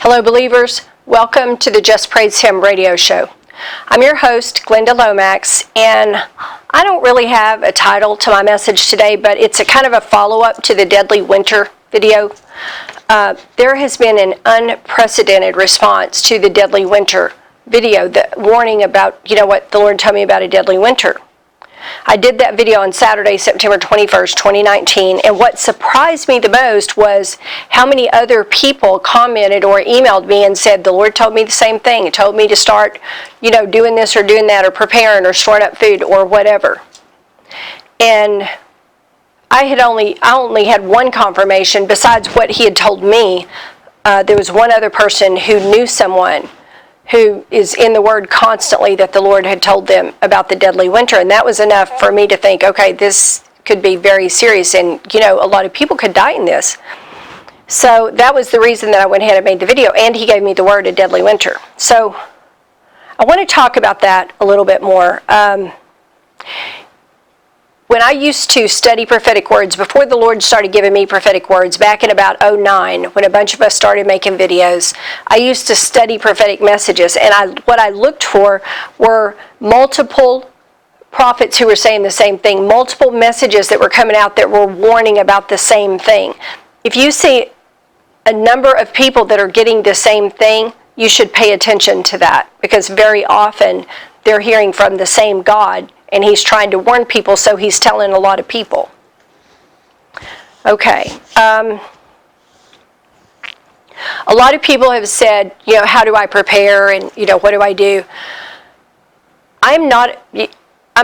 Hello believers, welcome to the Just Praise Him radio show. I'm your host, Glynda Lomax, and I don't really have a title to my message today, but it's a kind of a follow-up to the Deadly Winter video. There has been an unprecedented response to the Deadly Winter video, the warning about, what the Lord told me about a deadly winter. I did that video on Saturday, September 21st, 2019, and what surprised me the most was how many other people commented or emailed me and said, the Lord told me the same thing. He told me to start, doing this or doing that or preparing or storing up food or whatever. And I only had one confirmation besides what he had told me. There was one other person who knew someone who is in the Word constantly that the Lord had told them about the deadly winter. And that was enough for me to think, okay, this could be very serious and, a lot of people could die in this. So that was the reason that I went ahead and made the video, and he gave me the word, a deadly winter. So I want to talk about that a little bit more. When I used to study prophetic words, before the Lord started giving me prophetic words, back in about 2009, when a bunch of us started making videos, I used to study prophetic messages, and what I looked for were multiple prophets who were saying the same thing, multiple messages that were coming out that were warning about the same thing. If you see a number of people that are getting the same thing, you should pay attention to that, because very often they're hearing from the same God, and he's trying to warn people, so he's telling a lot of people. Okay. A lot of people have said, how do I prepare, and, what do I do? I'm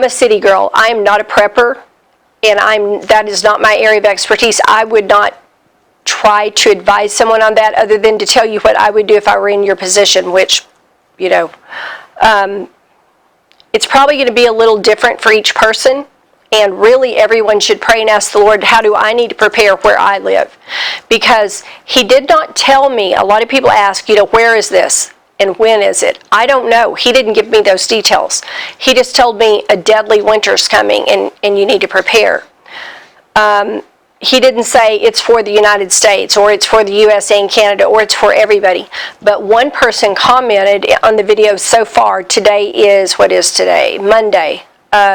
a city girl. I am not a prepper, and that is not my area of expertise. I would not try to advise someone on that other than to tell you what I would do if I were in your position, which, it's probably going to be a little different for each person, and really everyone should pray and ask the Lord, how do I need to prepare where I live? Because he did not tell me. A lot of people ask, where is this and when is it? I don't know. He didn't give me those details. He just told me a deadly winter's coming and you need to prepare. He didn't say it's for the United States or it's for the USA and Canada or it's for everybody. But one person commented on the video so far. Today is, what is today? Monday,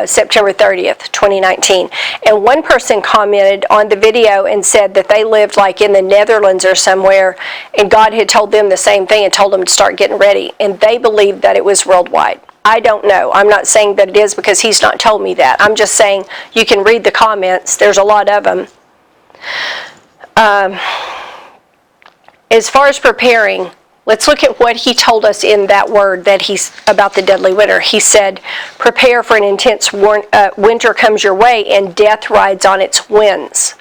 September 30th, 2019. And one person commented on the video and said that they lived like in the Netherlands or somewhere, and God had told them the same thing and told them to start getting ready. And they believed that it was worldwide. I don't know. I'm not saying that it is because he's not told me that. I'm just saying you can read the comments. There's a lot of them. As far as preparing, let's look at what he told us in that word that he's about the deadly winter. He said, prepare for an intense winter comes your way and death rides on its winds.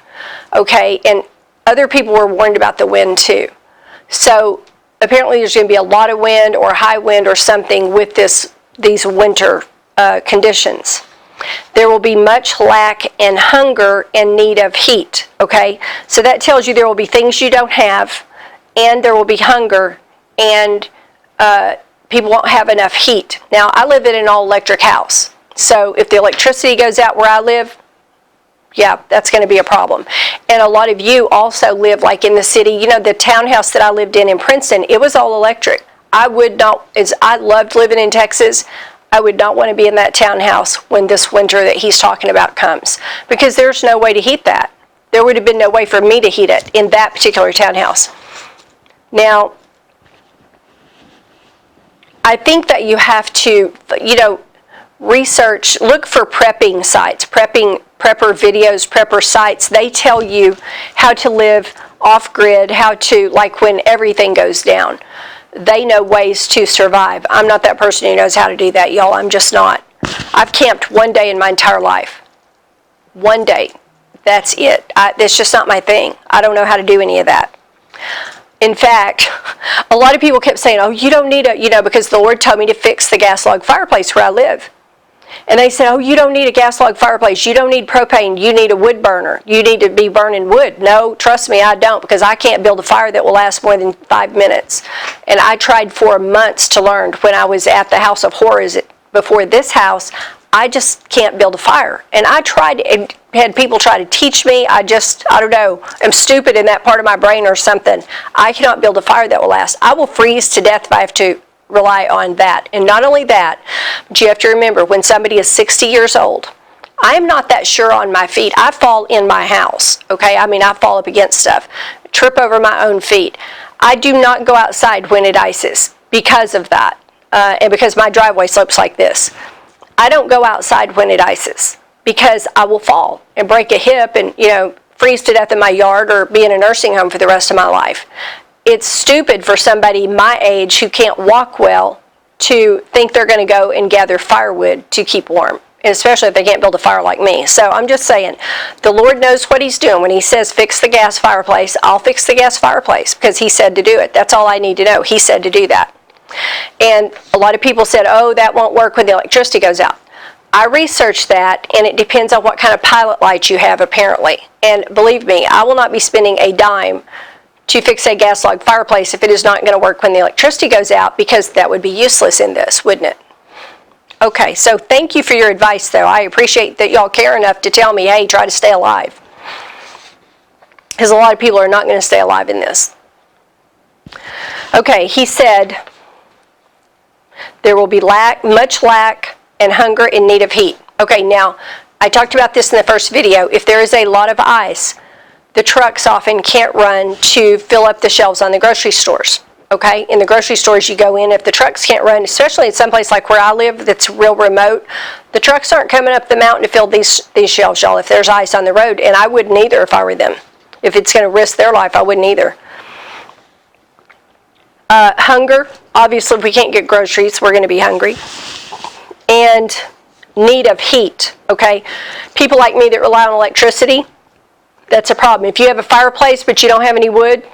Okay, and other people were warned about the wind too. So apparently there's going to be a lot of wind or high wind or something with these winter conditions. There will be much lack and hunger and need of heat, okay? So that tells you there will be things you don't have, and there will be hunger, and people won't have enough heat. Now, I live in an all-electric house, so if the electricity goes out where I live, yeah, that's going to be a problem. And a lot of you also live like in the city. The townhouse that I lived in Princeton, it was all electric. I loved living in Texas. I would not want to be in that townhouse when this winter that he's talking about comes, because there's no way to heat that. There would have been no way for me to heat it in that particular townhouse. Now, I think that you have to, research, look for prepping sites, prepper videos, prepper sites. They tell you how to live off-grid, how to, like when everything goes down. They know ways to survive. I'm not that person who knows how to do that, y'all. I'm just not. I've camped one day in my entire life. One day. That's it. That's just not my thing. I don't know how to do any of that. In fact, a lot of people kept saying, oh, you don't need because the Lord told me to fix the gas log fireplace where I live. And they said, oh, you don't need a gas log fireplace. You don't need propane. You need a wood burner. You need to be burning wood. No, trust me, I don't, because I can't build a fire that will last more than 5 minutes. And I tried for months to learn. When I was at the House of Horrors before this house, I just can't build a fire. And I tried, and had people try to teach me. I don't know, I'm stupid in that part of my brain or something. I cannot build a fire that will last. I will freeze to death if I have to rely on that. And not only that, but you have to remember, when somebody is 60 years old, I am not that sure on my feet. I fall in my house, okay? I mean, I fall up against stuff, trip over my own feet. I do not go outside when it ices because of that, and because my driveway slopes like this. I don't go outside when it ices because I will fall and break a hip and, freeze to death in my yard or be in a nursing home for the rest of my life. It's stupid for somebody my age who can't walk well to think they're going to go and gather firewood to keep warm, and especially if they can't build a fire like me. So I'm just saying, the Lord knows what He's doing. When He says fix the gas fireplace, I'll fix the gas fireplace because He said to do it. That's all I need to know. He said to do that. And a lot of people said, oh, that won't work when the electricity goes out. I researched that, and it depends on what kind of pilot light you have, apparently. And believe me, I will not be spending a dime to fix a gas log fireplace if it is not going to work when the electricity goes out, because that would be useless in this, wouldn't it? Okay, so thank you for your advice, though. I appreciate that y'all care enough to tell me, hey, try to stay alive. Because a lot of people are not going to stay alive in this. Okay, he said, there will be much lack and hunger in need of heat. Okay, now, I talked about this in the first video. If there is a lot of ice, the trucks often can't run to fill up the shelves on the grocery stores. Okay, in the grocery stores you go in, if the trucks can't run, especially in some place like where I live that's real remote, the trucks aren't coming up the mountain to fill these shelves, y'all, if there's ice on the road, and I wouldn't either if I were them. If it's going to risk their life, I wouldn't either. Hunger, obviously if we can't get groceries, we're going to be hungry. And need of heat, okay? People like me that rely on electricity, that's a problem. If you have a fireplace but you don't have any wood,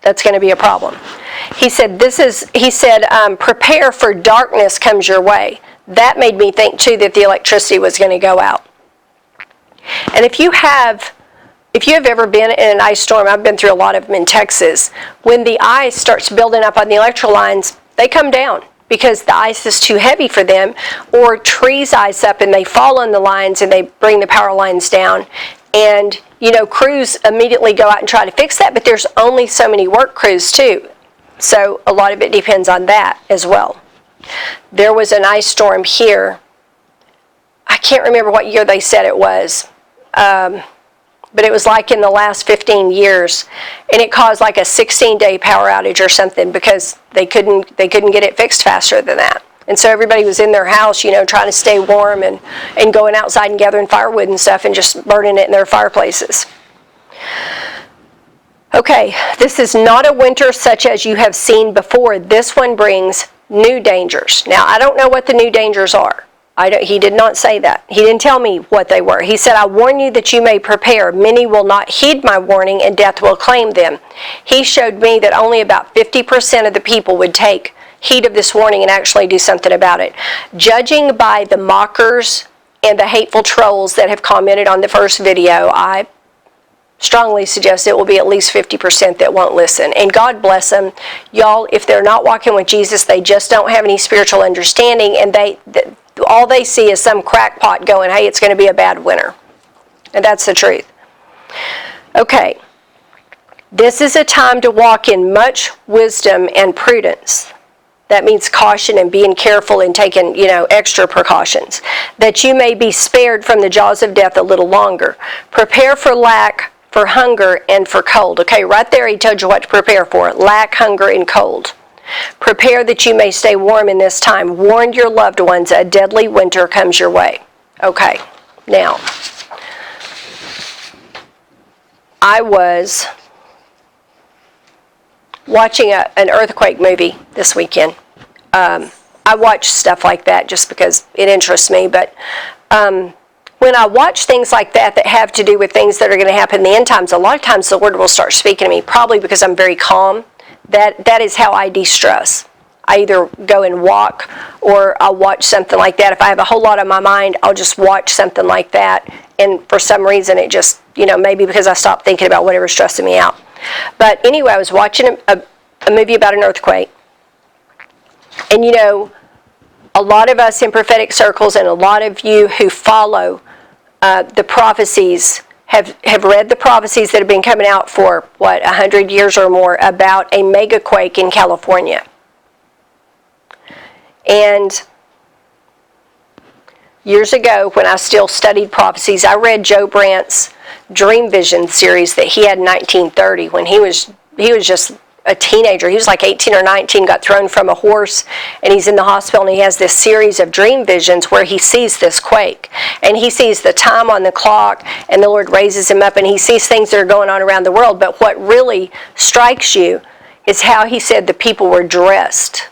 that's going to be a problem. He said, prepare for darkness comes your way. That made me think, too, that the electricity was going to go out. And if you have ever been in an ice storm, I've been through a lot of them in Texas, when the ice starts building up on the electrical lines, they come down because the ice is too heavy for them, or trees ice up and they fall on the lines and they bring the power lines down. And, crews immediately go out and try to fix that, but there's only so many work crews, too. So a lot of it depends on that as well. There was an ice storm here. I can't remember what year they said it was, but it was like in the last 15 years, and it caused like a 16-day power outage or something because they couldn't get it fixed faster than that. And so everybody was in their house, trying to stay warm and going outside and gathering firewood and stuff and just burning it in their fireplaces. Okay, this is not a winter such as you have seen before. This one brings new dangers. Now, I don't know what the new dangers are. He did not say that. He didn't tell me what they were. He said, I warn you that you may prepare. Many will not heed my warning, and death will claim them. He showed me that only about 50% of the people would take heed of this warning and actually do something about it. Judging by the mockers and the hateful trolls that have commented on the first video, I strongly suggest it will be at least 50% that won't listen. And God bless them. Y'all, if they're not walking with Jesus, they just don't have any spiritual understanding, and all they see is some crackpot going, hey, it's going to be a bad winter. And that's the truth. Okay. This is a time to walk in much wisdom and prudence. That means caution and being careful and taking, extra precautions, that you may be spared from the jaws of death a little longer. Prepare for lack, for hunger, and for cold. Okay, right there he told you what to prepare for. Lack, hunger, and cold. Prepare that you may stay warm in this time. Warn your loved ones, a deadly winter comes your way. Okay, now, I was watching an earthquake movie this weekend. I watch stuff like that just because it interests me, but when I watch things like that have to do with things that are going to happen in the end times, a lot of times the Lord will start speaking to me, probably because I'm very calm. That is how I de-stress. I either go and walk, or I'll watch something like that. If I have a whole lot on my mind, I'll just watch something like that, and for some reason it just, maybe because I stopped thinking about whatever's stressing me out. But anyway, I was watching a movie about an earthquake. And a lot of us in prophetic circles and a lot of you who follow the prophecies have read the prophecies that have been coming out for, 100 years or more about a mega quake in California. And years ago, when I still studied prophecies, I read Joe Brandt's Dream Vision series that he had in 1930 when he was just a teenager. He was like 18 or 19, got thrown from a horse, and he's in the hospital, and he has this series of dream visions where he sees this quake. And he sees the time on the clock, and the Lord raises him up, and he sees things that are going on around the world. But what really strikes you is how he said the people were dressed.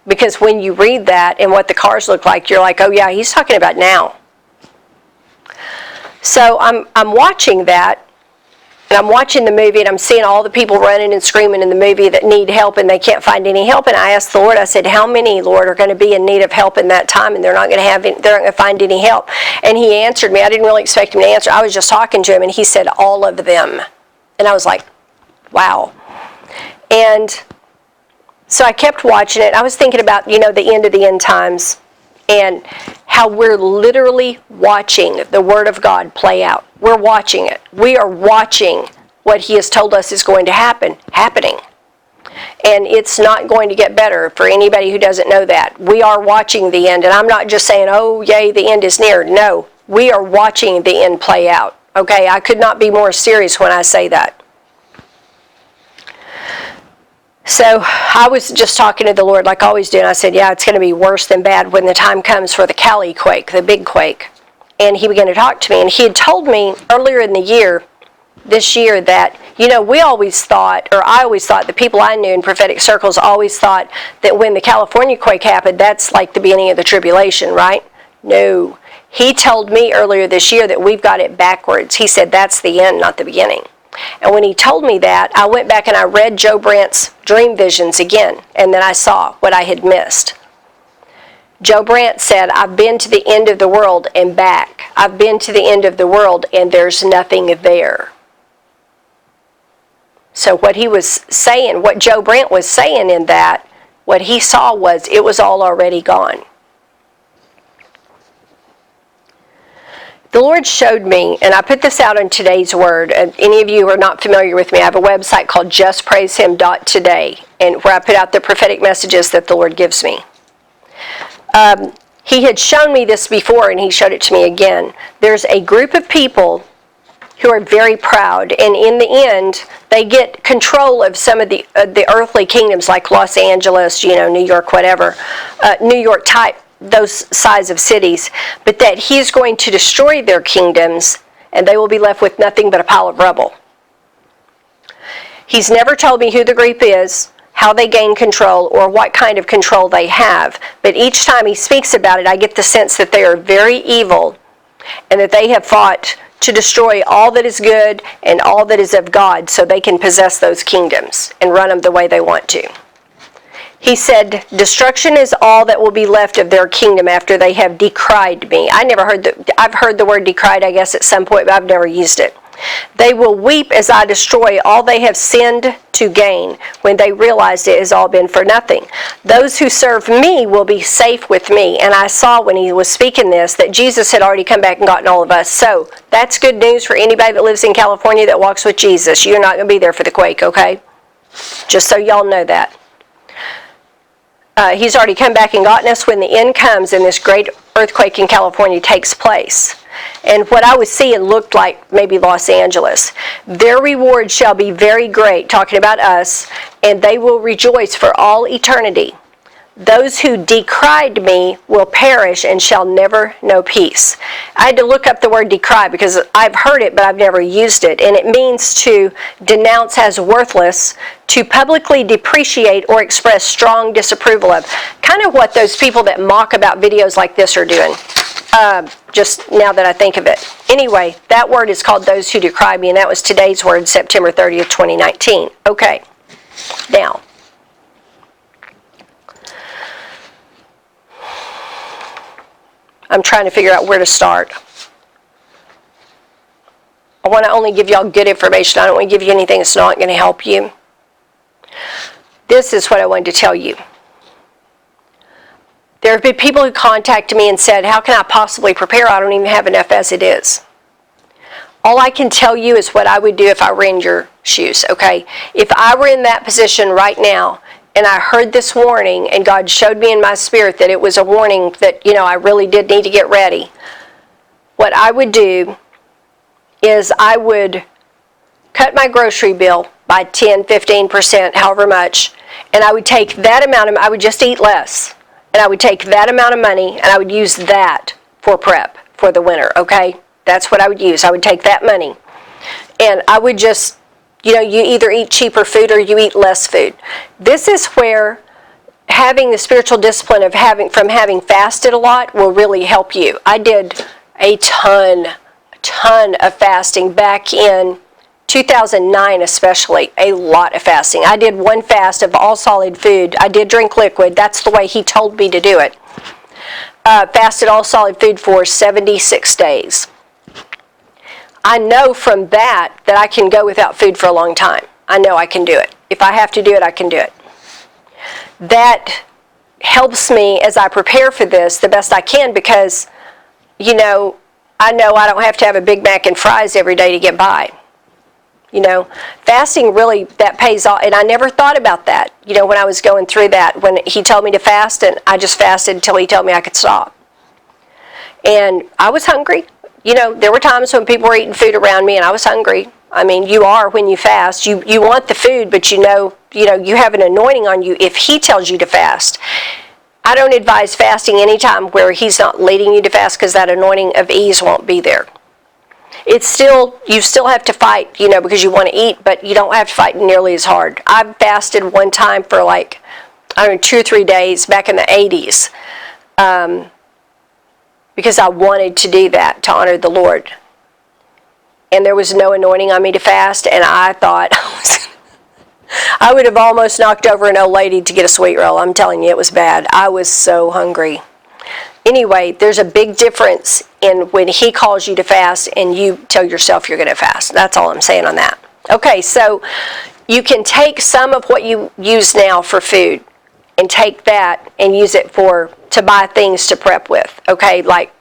Because when you read that and what the cars look like, you're like, oh yeah, he's talking about now. So I'm watching that, and I'm watching the movie, and I'm seeing all the people running and screaming in the movie that need help, and they can't find any help. And I asked the Lord, I said, how many, Lord, are going to be in need of help in that time, and they're not going to find any help? And he answered me. I didn't really expect him to answer. I was just talking to him, and he said, all of them. And I was like, wow. And so I kept watching it. I was thinking about, the end of the end times and how we're literally watching the Word of God play out. We're watching it. We are watching what He has told us is going to happen, happening. And it's not going to get better for anybody who doesn't know that. We are watching the end. And I'm not just saying, oh, yay, the end is near. No, we are watching the end play out. Okay, I could not be more serious when I say that. So I was just talking to the Lord like I always do, and I said, yeah, it's going to be worse than bad when the time comes for the Cali quake, the big quake. And he began to talk to me, and he had told me earlier in the year, this year, that, we always thought, or I always thought, the people I knew in prophetic circles always thought that when the California quake happened, that's like the beginning of the tribulation, right? No. He told me earlier this year that we've got it backwards. He said that's the end, not the beginning. And when he told me that, I went back and I read Joe Brandt's Dream Visions again, and then I saw what I had missed. Joe Brandt said, I've been to the end of the world and back. I've been to the end of the world and there's nothing there. So what he was saying, what Joe Brandt was saying in that, what he saw was it was all already gone. The Lord showed me, and I put this out in today's word. Any of you who are not familiar with me, I have a website called justpraisehim.today, and where I put out the prophetic messages that the Lord gives me. He had shown me this before, and he showed it to me again. There's a group of people who are very proud, and in the end, they get control of some of the earthly kingdoms, like Los Angeles, New York, whatever, New York type, those size of cities, but that He's going to destroy their kingdoms, and they will be left with nothing but a pile of rubble. He's never told me who the group is, how they gain control, or what kind of control they have, but each time He speaks about it, I get the sense that they are very evil, and that they have fought to destroy all that is good and all that is of God, so they can possess those kingdoms and run them the way they want to. He said, destruction is all that will be left of their kingdom after they have decried me. I've heard the word decried, I guess, at some point, but I've never used it. They will weep as I destroy all they have sinned to gain, when they realized it has all been for nothing. Those who serve me will be safe with me. And I saw when he was speaking this that Jesus had already come back and gotten all of us. So that's good news for anybody that lives in California that walks with Jesus. You're not going to be there for the quake, okay? Just so y'all know that. He's already come back and gotten us when the end comes and this great earthquake in California takes place. And what I was seeing looked like maybe Los Angeles. Their reward shall be very great, talking about us, and they will rejoice for all eternity. Those who decried me will perish and shall never know peace. I had to look up the word decry because I've heard it, but I've never used it. And it means to denounce as worthless, to publicly depreciate or express strong disapproval of. Kind of what those people that mock about videos like this are doing. Just now that I think of it. Anyway, that word is called those who decry me, and that was today's word, September 30th, 2019. Okay, now. I'm trying to figure out where to start. I want to only give y'all good information. I don't want to give you anything that's not going to help you. This is what I wanted to tell you. There have been people who contacted me and said, how can I possibly prepare? I don't even have enough as it is. All I can tell you is what I would do if I were in your shoes, okay? If I were in that position right now and I heard this warning and God showed me in my spirit that it was a warning that, I really did need to get ready, what I would do is I would cut my grocery bill by 10, 15%, however much, and I would take that amount I would just eat less. And I would take that amount of money and I would use that for prep for the winter, okay? That's what I would use. I would take that money. And I would just, you either eat cheaper food or you eat less food. This is where having the spiritual discipline of having fasted a lot will really help you. I did a ton of fasting back in 2009 especially, a lot of fasting. I did one fast of all solid food. I did drink liquid. That's the way he told me to do it. Fasted all solid food for 76 days. I know from that I can go without food for a long time. I know I can do it. If I have to do it, I can do it. That helps me as I prepare for this the best I can because, I know I don't have to have a Big Mac and fries every day to get by. Fasting really, that pays off. And I never thought about that, when I was going through that. When he told me to fast, and I just fasted until he told me I could stop. And I was hungry. There were times when people were eating food around me, and I was hungry. I mean, you are when you fast. You want the food, but you have an anointing on you if he tells you to fast. I don't advise fasting anytime where he's not leading you to fast because that anointing of ease won't be there. You still have to fight, because you want to eat, but you don't have to fight nearly as hard. I fasted one time for 2 or 3 days back in the 80s because I wanted to do that to honor the Lord. And there was no anointing on me to fast, and I thought I would have almost knocked over an old lady to get a sweet roll. I'm telling you, it was bad. I was so hungry. Anyway, there's a big difference in when he calls you to fast and you tell yourself you're going to fast. That's all I'm saying on that. Okay, so you can take some of what you use now for food and take that and use it to buy things to prep with. Okay, like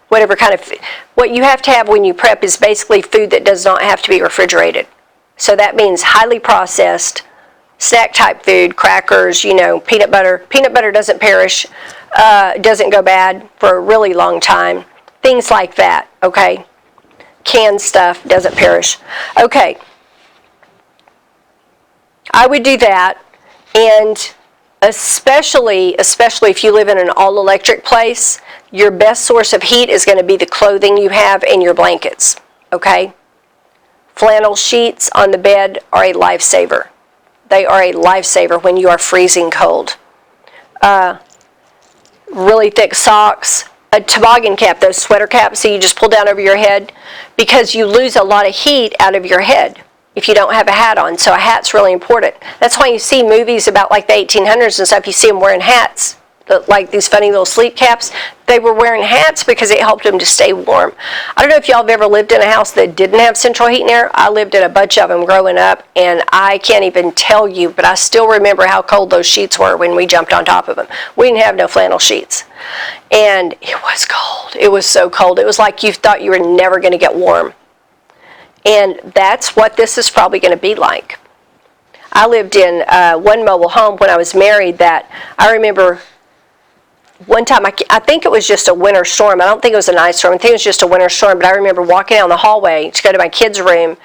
whatever kind of what you have to have when you prep is basically food that does not have to be refrigerated. So that means highly processed snack type food, crackers, peanut butter. Peanut butter doesn't perish. Doesn't go bad for a really long time. Things like that, okay? Canned stuff doesn't perish. Okay. I would do that, and especially if you live in an all-electric place, your best source of heat is going to be the clothing you have and your blankets, okay? Flannel sheets on the bed are a lifesaver. They are a lifesaver when you are freezing cold. Really thick socks, a toboggan cap, those sweater caps that you just pull down over your head, because you lose a lot of heat out of your head if you don't have a hat on. So a hat's really important. That's why you see movies about the 1800s and stuff, you see them wearing hats, like these funny little sleep caps. They were wearing hats because it helped them to stay warm. I don't know if y'all have ever lived in a house that didn't have central heat and air. I lived in a bunch of them growing up, and I can't even tell you, but I still remember how cold those sheets were when we jumped on top of them. We didn't have no flannel sheets. And it was cold. It was so cold. It was like you thought you were never going to get warm. And that's what this is probably going to be like. I lived in one mobile home when I was married that I remember one time, I think it was just a winter storm. I don't think it was an ice storm. I think it was just a winter storm. But I remember walking down the hallway to go to my kids' room,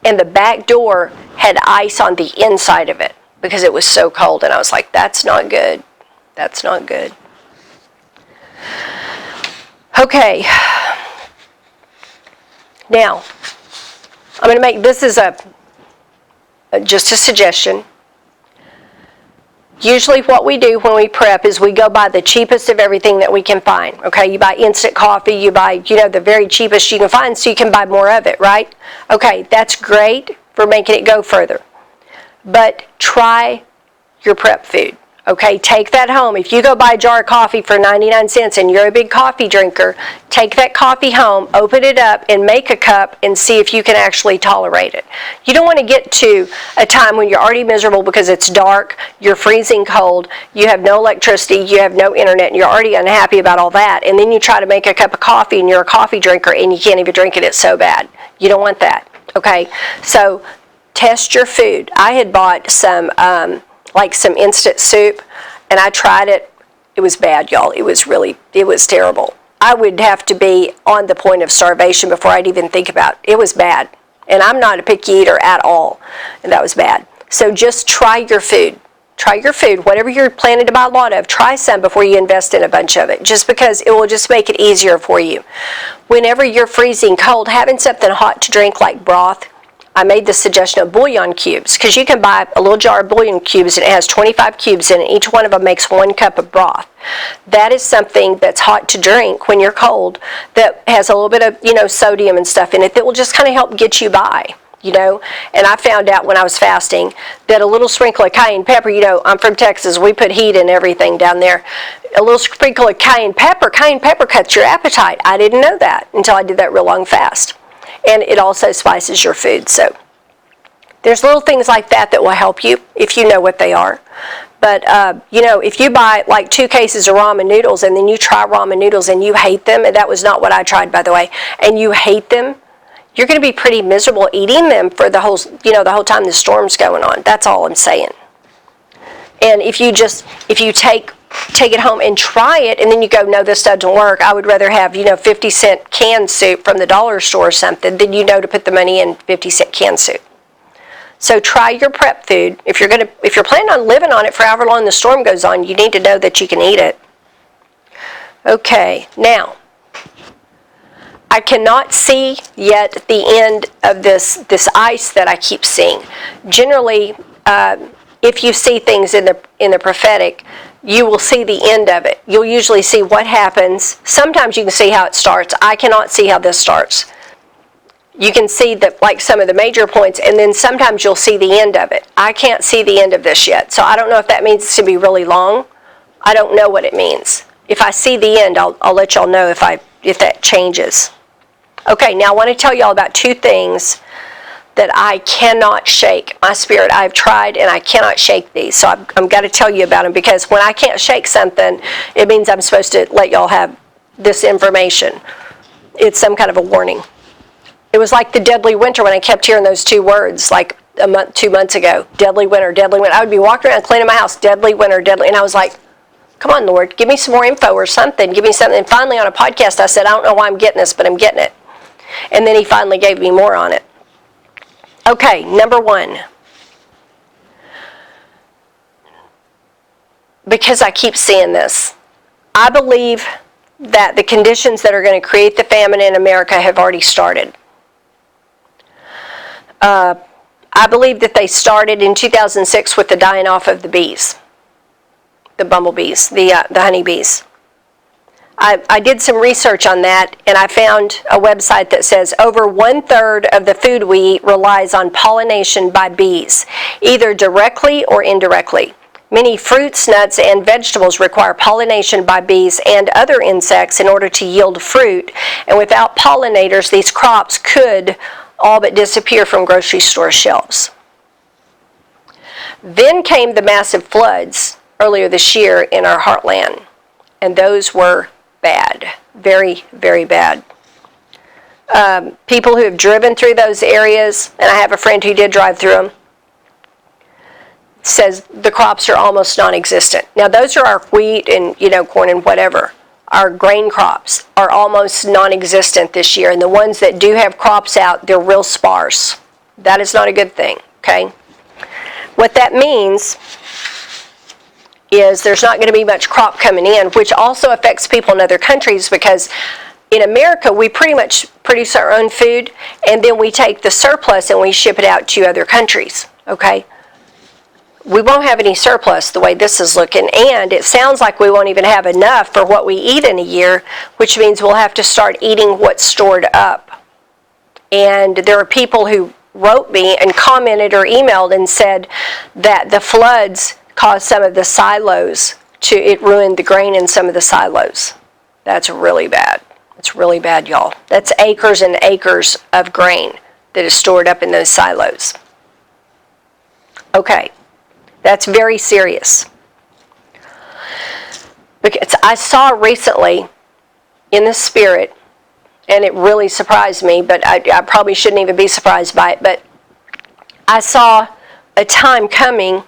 and the back door had ice on the inside of it because it was so cold. And I was like, that's not good. That's not good. Okay. Now, I'm going to make, this is just a suggestion. Usually what we do when we prep is we go buy the cheapest of everything that we can find. Okay, you buy instant coffee, you buy, the very cheapest you can find so you can buy more of it, right? Okay, that's great for making it go further. But try your prep food. Okay, take that home. If you go buy a jar of coffee for 99 cents and you're a big coffee drinker, take that coffee home, open it up, and make a cup and see if you can actually tolerate it. You don't want to get to a time when you're already miserable because it's dark, you're freezing cold, you have no electricity, you have no internet, and you're already unhappy about all that. And then you try to make a cup of coffee and you're a coffee drinker and you can't even drink it. It's so bad. You don't want that. Okay, so test your food. I had bought some some instant soup, and I tried it. It was bad, y'all. It was terrible. I would have to be on the point of starvation before I'd even think about it. It was bad. And I'm not a picky eater at all, and that was bad. So just try your food. Try your food. Whatever you're planning to buy a lot of, try some before you invest in a bunch of it, just because it will just make it easier for you. Whenever you're freezing cold, having something hot to drink like broth, I made the suggestion of bouillon cubes, because you can buy a little jar of bouillon cubes and it has 25 cubes in it. Each one of them makes 1 cup of broth. That is something that's hot to drink when you're cold, that has a little bit of, sodium and stuff in it that will just kind of help get you by, And I found out when I was fasting that a little sprinkle of cayenne pepper, I'm from Texas, we put heat in everything down there. A little sprinkle of cayenne pepper cuts your appetite. I didn't know that until I did that real long fast. And it also spices your food. So there's little things like that will help you if you know what they are. But, if you buy like 2 cases of ramen noodles and then you try ramen noodles and you hate them, and that was not what I tried, by the way, and you hate them, you're going to be pretty miserable eating them for the whole time the storm's going on. That's all I'm saying. And if you take it home and try it, and then you go, no, this doesn't work. I would rather have, 50-cent canned soup from the dollar store or something than to put the money in 50-cent canned soup. So try your prep food. If you're planning on living on it for however long the storm goes on, you need to know that you can eat it. Okay, now, I cannot see yet the end of this ice that I keep seeing. Generally, if you see things in the prophetic, you will see the end of it. You'll usually see what happens. Sometimes you can see how it starts. I cannot see how this starts. You can see some of the major points, and then sometimes you'll see the end of it. I can't see the end of this yet, so I don't know if that means it's going to be really long. I don't know what it means. If I see the end, I'll let y'all know if that changes. Okay, now I want to tell y'all about 2 things that I cannot shake. My spirit, I've tried, and I cannot shake these. So I'm got to tell you about them, because when I can't shake something, it means I'm supposed to let y'all have this information. It's some kind of a warning. It was like the deadly winter when I kept hearing those 2 words, like 2 months ago. Deadly winter, deadly winter. I would be walking around cleaning my house, deadly winter, deadly. And I was like, come on, Lord, give me some more info or something. Give me something. And finally on a podcast, I said, I don't know why I'm getting this, but I'm getting it. And then he finally gave me more on it. Okay, number 1. Because I keep seeing this, I believe that the conditions that are going to create the famine in America have already started. I believe that they started in 2006 with the dying off of the bees, the bumblebees, the honeybees. I did some research on that, and I found a website that says over 1/3 of the food we eat relies on pollination by bees, either directly or indirectly. Many fruits, nuts, and vegetables require pollination by bees and other insects in order to yield fruit, and without pollinators, these crops could all but disappear from grocery store shelves. Then came the massive floods earlier this year in our heartland, and those were bad, very, very bad. People who have driven through those areas, and I have a friend who did drive through them, says the crops are almost non-existent. Now those are our wheat and corn and whatever. Our grain crops are almost non-existent this year, and the ones that do have crops out, they're real sparse. That is not a good thing, okay? What that means is there's not going to be much crop coming in, which also affects people in other countries, because in America we pretty much produce our own food, and then we take the surplus and we ship it out to other countries, okay? We won't have any surplus the way this is looking, and it sounds like we won't even have enough for what we eat in a year, which means we'll have to start eating what's stored up. And there are people who wrote me and commented or emailed and said that the floods caused some of the silos it ruined the grain in some of the silos. That's really bad. It's really bad, y'all. That's acres and acres of grain that is stored up in those silos. Okay, that's very serious. Because I saw recently in the spirit, and it really surprised me, but I probably shouldn't even be surprised by it, but I saw a time coming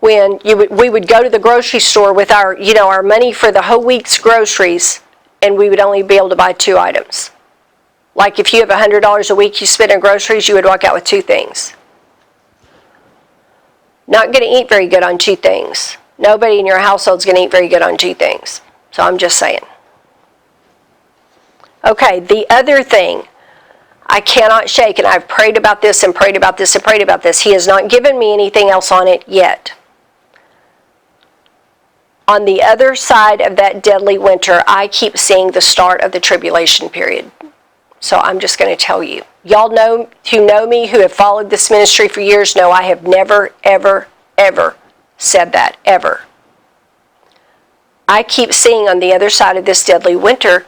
when we would go to the grocery store with our money for the whole week's groceries, and we would only be able to buy 2 items. Like if you have $100 a week you spend on groceries, you would walk out with 2 things. Not going to eat very good on 2 things. Nobody in your household is going to eat very good on 2 things. So I'm just saying. Okay, the other thing I cannot shake, and I've prayed about this and prayed about this and prayed about this. He has not given me anything else on it yet. On the other side of that deadly winter, I keep seeing the start of the tribulation period. So I'm just going to tell you. Y'all know, who know me, who have followed this ministry for years, know I have never, ever, ever said that, ever. I keep seeing on the other side of this deadly winter,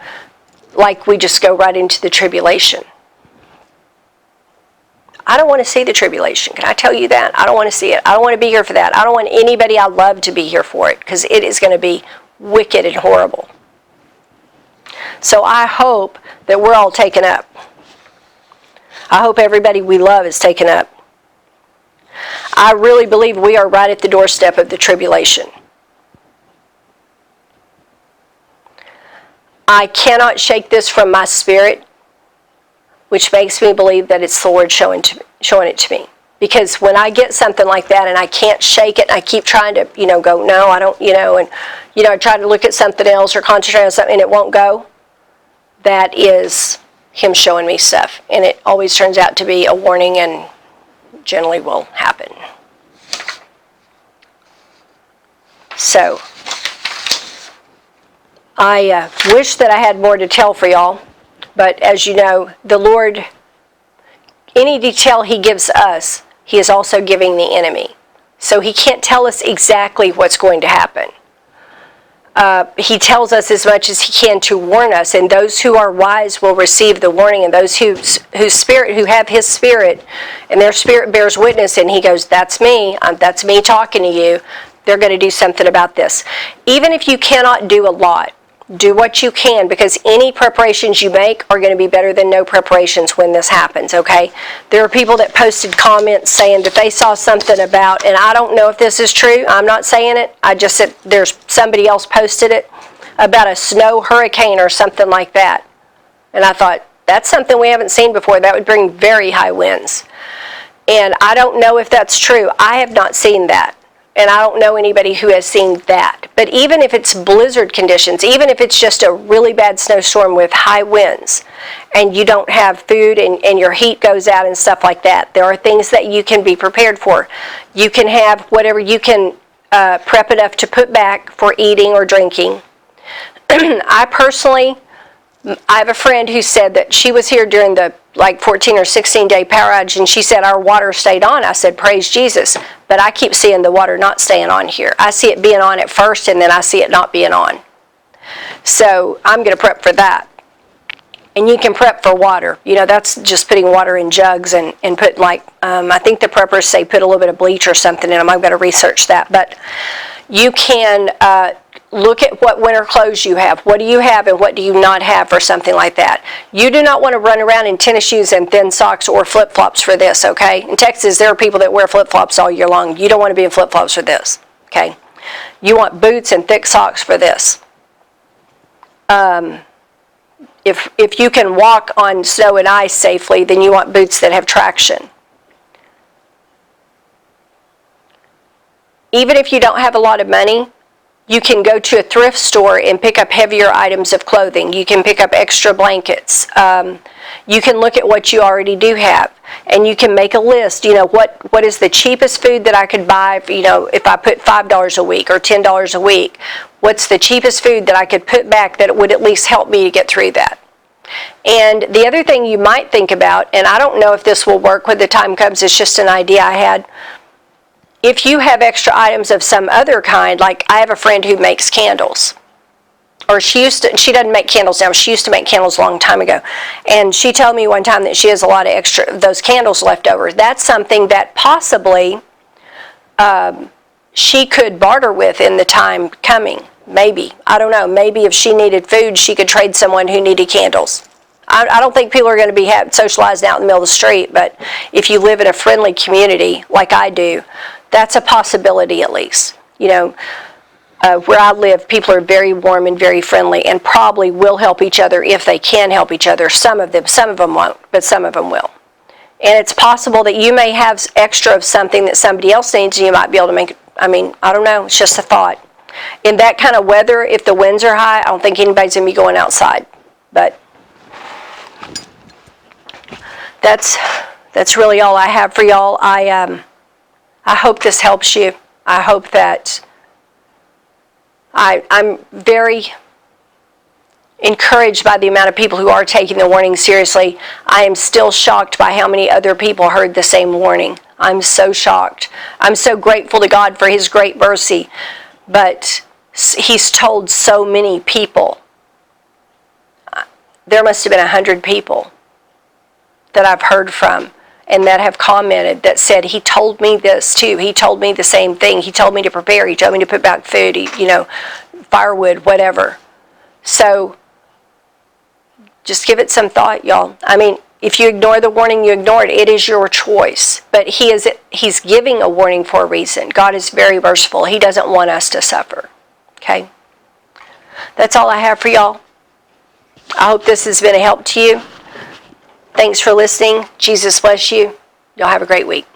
like we just go right into the tribulation. I don't want to see the tribulation. Can I tell you that? I don't want to see it. I don't want to be here for that. I don't want anybody I love to be here for it, because it is going to be wicked and horrible. So I hope that we're all taken up. I hope everybody we love is taken up. I really believe we are right at the doorstep of the tribulation. I cannot shake this from my spirit, which makes me believe that it's the Lord showing it to me. Because when I get something like that and I can't shake it, and I keep trying to, go, no, I don't, and, I try to look at something else or concentrate on something and it won't go, that is Him showing me stuff. And it always turns out to be a warning and generally will happen. So, I wish that I had more to tell for y'all. But as you know, the Lord, any detail He gives us, He is also giving the enemy. So He can't tell us exactly what's going to happen. He tells us as much as He can to warn us, and those who are wise will receive the warning, and those who have His Spirit, and their spirit bears witness, and He goes, that's me talking to you, they're going to do something about this. Even if you cannot do a lot, do what you can, because any preparations you make are going to be better than no preparations when this happens, okay? There are people that posted comments saying that they saw something about, and I don't know if this is true, I'm not saying it, I just said there's somebody else posted it, about a snow hurricane or something like that. And I thought, that's something we haven't seen before. That would bring very high winds. And I don't know if that's true. I have not seen that. And I don't know anybody who has seen that. But even if it's blizzard conditions, even if it's just a really bad snowstorm with high winds, and you don't have food and your heat goes out and stuff like that, there are things that you can be prepared for. You can have whatever you can prep enough to put back for eating or drinking. I have a friend who said that she was here during the 14 or 16 day power outage, and she said our water stayed on. I said, praise Jesus. But I keep seeing the water not staying on here. I see it being on at first, and then I see it not being on. So I'm going to prep for that. And you can prep for water. That's just putting water in jugs and put I think the preppers say put a little bit of bleach or something in them. I've got to research that. But you can look at what winter clothes you have. What do you have and what do you not have for something like that? You do not want to run around in tennis shoes and thin socks or flip-flops for this, okay? In Texas, there are people that wear flip-flops all year long. You don't want to be in flip-flops for this, okay? You want boots and thick socks for this. If you can walk on snow and ice safely, then you want boots that have traction. Even if you don't have a lot of money, you can go to a thrift store and pick up heavier items of clothing. You can pick up extra blankets. You can look at what you already do have, and you can make a list. What is the cheapest food that I could buy, if I put $5 a week or $10 a week? What's the cheapest food that I could put back that would at least help me to get through that? And the other thing you might think about, and I don't know if this will work when the time comes, it's just an idea I had, if you have extra items of some other kind, like I have a friend who makes candles. Or she doesn't make candles now. She used to make candles a long time ago. And she told me one time that she has a lot of extra of those candles left over. That's something that possibly she could barter with in the time coming. Maybe. I don't know. Maybe if she needed food, she could trade someone who needed candles. I don't think people are going to be socialized out in the middle of the street, but if you live in a friendly community like I do, that's a possibility at least. You know, where I live, people are very warm and very friendly and probably will help each other if they can help each other. Some of them won't, but some of them will. And it's possible that you may have extra of something that somebody else needs and you might be able to make, I don't know, it's just a thought. In that kind of weather, if the winds are high, I don't think anybody's going to be going outside. But that's really all I have for y'all. I hope this helps you. I hope that I'm very encouraged by the amount of people who are taking the warning seriously. I am still shocked by how many other people heard the same warning. I'm so shocked. I'm so grateful to God for His great mercy. But He's told so many people. There must have been 100 people that I've heard from and that have commented that said, He told me this too. He told me the same thing. He told me to prepare. He told me to put back food, firewood, whatever. So just give it some thought, y'all. If you ignore the warning, you ignore it. It is your choice. But He's giving a warning for a reason. God is very merciful. He doesn't want us to suffer. Okay? That's all I have for y'all. I hope this has been a help to you. Thanks for listening. Jesus bless you. Y'all have a great week.